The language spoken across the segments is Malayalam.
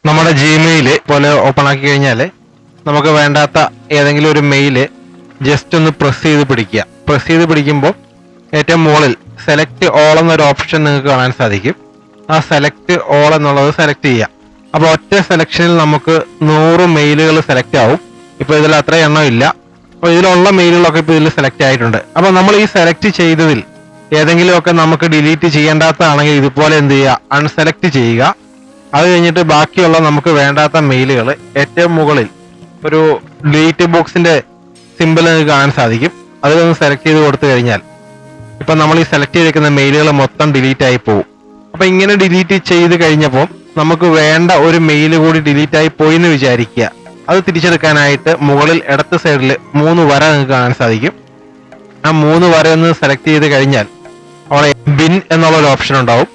നമ്മുടെ ജിമെയിൽ പോലെ ഓപ്പൺ ആക്കി കഴിഞ്ഞാൽ നമുക്ക് വേണ്ടാത്ത ഏതെങ്കിലും ഒരു മെയില് ജസ്റ്റ് ഒന്ന് പ്രസ് ചെയ്ത് പിടിക്കുക. പ്രസ് ചെയ്ത് പിടിക്കുമ്പോൾ ഏറ്റവും മുകളിൽ സെലക്ട് ഓൾ എന്നൊരു ഓപ്ഷൻ നിങ്ങൾക്ക് കാണാൻ സാധിക്കും. ആ സെലക്ട് ഓൾ എന്നുള്ളത് സെലക്ട് ചെയ്യുക. അപ്പോൾ ഒറ്റ സെലക്ഷനിൽ നമുക്ക് 100 മെയിലുകൾ സെലക്ട് ആവും. ഇപ്പോൾ ഇതിൽ അത്ര എണ്ണം ഇല്ല. അപ്പോൾ ഇതിലുള്ള മെയിലുകളൊക്കെ ഇപ്പോൾ ഇതിൽ സെലക്ട് ആയിട്ടുണ്ട്. അപ്പോൾ നമ്മൾ ഈ സെലക്ട് ചെയ്തതിൽ ഏതെങ്കിലുമൊക്കെ നമുക്ക് ഡിലീറ്റ് ചെയ്യേണ്ടാത്തതാണെങ്കിൽ ഇതുപോലെ എന്ത് ചെയ്യുക, അൺസെലക്ട് ചെയ്യുക. അത് കഴിഞ്ഞിട്ട് ബാക്കിയുള്ള നമുക്ക് വേണ്ടാത്ത മെയിലുകൾ ഏറ്റവും മുകളിൽ ഒരു ഡിലീറ്റ് ബോക്സിന്റെ സിമ്പിൾ നിങ്ങൾക്ക് കാണാൻ സാധിക്കും. അതിലൊന്ന് സെലക്ട് ചെയ്ത് കൊടുത്തു കഴിഞ്ഞാൽ ഇപ്പം നമ്മൾ ഈ സെലക്ട് ചെയ്തിരിക്കുന്ന മെയിലുകൾ മൊത്തം ഡിലീറ്റ് ആയി പോകും. അപ്പം ഇങ്ങനെ ഡിലീറ്റ് ചെയ്ത് കഴിഞ്ഞപ്പോൾ നമുക്ക് വേണ്ട ഒരു മെയിൽ കൂടി ഡിലീറ്റ് ആയി പോയി എന്ന് വിചാരിക്കുക. അത് തിരിച്ചെടുക്കാനായിട്ട് മുകളിൽ ഇടത്ത് സൈഡിൽ 3 വര നിങ്ങൾക്ക് കാണാൻ സാധിക്കും. ആ 3 വര ഒന്ന് സെലക്ട് ചെയ്ത് കഴിഞ്ഞാൽ അവിടെ ബിൻ എന്നുള്ളൊരു ഓപ്ഷൻ ഉണ്ടാവും.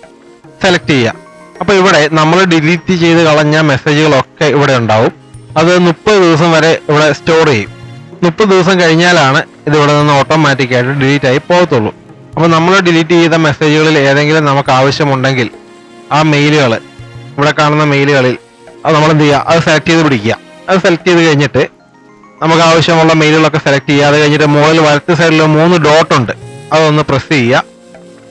സെലക്ട് ചെയ്യുക. അപ്പോൾ ഇവിടെ നമ്മൾ ഡിലീറ്റ് ചെയ്ത് കളഞ്ഞ മെസ്സേജുകളൊക്കെ ഇവിടെ ഉണ്ടാവും. അത് 30 ദിവസം വരെ ഇവിടെ സ്റ്റോർ ചെയ്യും. 30 ദിവസം കഴിഞ്ഞാലാണ് ഇത് ഇവിടെ നിന്ന് ഓട്ടോമാറ്റിക്കായിട്ട് ഡിലീറ്റ് ആയി പോകത്തുള്ളൂ. അപ്പോൾ നമ്മൾ ഡിലീറ്റ് ചെയ്ത മെസ്സേജുകളിൽ ഏതെങ്കിലും നമുക്ക് ആവശ്യമുണ്ടെങ്കിൽ ആ മെയിലുകൾ ഇവിടെ കാണുന്ന മെയിലുകളിൽ അത് നമ്മൾ എന്ത് ചെയ്യുക, അത് സെലക്ട് ചെയ്ത് പിടിക്കുക. അത് സെലക്ട് ചെയ്ത് കഴിഞ്ഞിട്ട് നമുക്ക് ആവശ്യമുള്ള മെയിലുകളൊക്കെ സെലക്ട് ചെയ്യുക. അത് കഴിഞ്ഞിട്ട് മുകളിൽ വലത്ത് സൈഡിൽ 3 ഡോട്ട് ഉണ്ട്, അതൊന്ന് പ്രസ് ചെയ്യുക.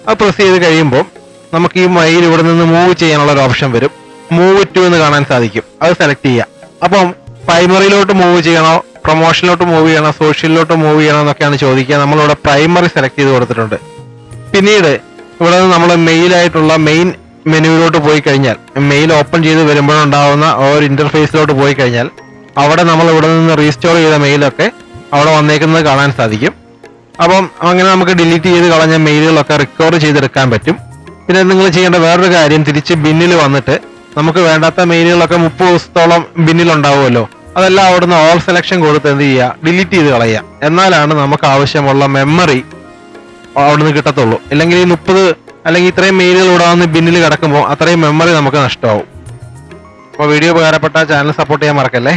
അത് പ്രസ് ചെയ്ത് കഴിയുമ്പോൾ നമുക്ക് ഈ മെയിൽ ഇവിടെ നിന്ന് മൂവ് ചെയ്യാനുള്ള ഒരു ഓപ്ഷൻ വരും. മൂവ് ടു എന്ന് കാണാൻ സാധിക്കും. അത് സെലക്ട് ചെയ്യുക. അപ്പം പ്രൈമറിയിലോട്ട് മൂവ് ചെയ്യണോ, പ്രൊമോഷനിലോട്ട് മൂവ് ചെയ്യണോ, സോഷ്യലിലോട്ട് മൂവ് ചെയ്യണോ എന്നൊക്കെയാണ് ചോദിക്കുക. നമ്മളിവിടെ പ്രൈമറി സെലക്ട് ചെയ്ത് കൊടുത്തിട്ടുണ്ട്. പിന്നീട് ഇവിടെ നിന്ന് നമ്മൾ മെയിലായിട്ടുള്ള മെയിൻ മെനുവിലോട്ട് പോയി കഴിഞ്ഞാൽ, മെയിൽ ഓപ്പൺ ചെയ്ത് വരുമ്പോഴുണ്ടാവുന്ന ഒരു ഇന്റർഫേസിലോട്ട് പോയി കഴിഞ്ഞാൽ അവിടെ നമ്മൾ ഇവിടെ നിന്ന് റീസ്റ്റോർ ചെയ്ത മെയിലൊക്കെ അവിടെ വന്നേക്കുന്നത് കാണാൻ സാധിക്കും. അപ്പം അങ്ങനെ നമുക്ക് ഡിലീറ്റ് ചെയ്ത് കളഞ്ഞ മെയിലുകളൊക്കെ റിക്കവർ ചെയ്തെടുക്കാൻ പറ്റും. പിന്നെ നിങ്ങൾ ചെയ്യേണ്ട വേറൊരു കാര്യം, തിരിച്ച് ബിന്നിൽ വന്നിട്ട് നമുക്ക് വേണ്ടാത്ത മെയിലുകളൊക്കെ 30 ദിവസത്തോളം ബിന്നിലുണ്ടാവുമല്ലോ, അതെല്ലാം അവിടുന്ന് ഓൾ സെലക്ഷൻ കൊടുത്ത് എന്ത് ചെയ്യുക, ഡിലീറ്റ് ചെയ്ത് കളയുക. എന്നാലാണ് നമുക്ക് ആവശ്യമുള്ള മെമ്മറി അവിടുന്ന് കിട്ടത്തുള്ളൂ. അല്ലെങ്കിൽ ഈ 30 അല്ലെങ്കിൽ ഇത്രയും മെയിലുകൾ ഇവിടെ വന്ന് ബിന്നിൽ കിടക്കുമ്പോൾ അത്രയും മെമ്മറി നമുക്ക് നഷ്ടമാവും. അപ്പോൾ വീഡിയോ ഉപകാരപ്പെട്ട ചാനൽ സപ്പോർട്ട് ചെയ്യാൻ മറക്കല്ലേ.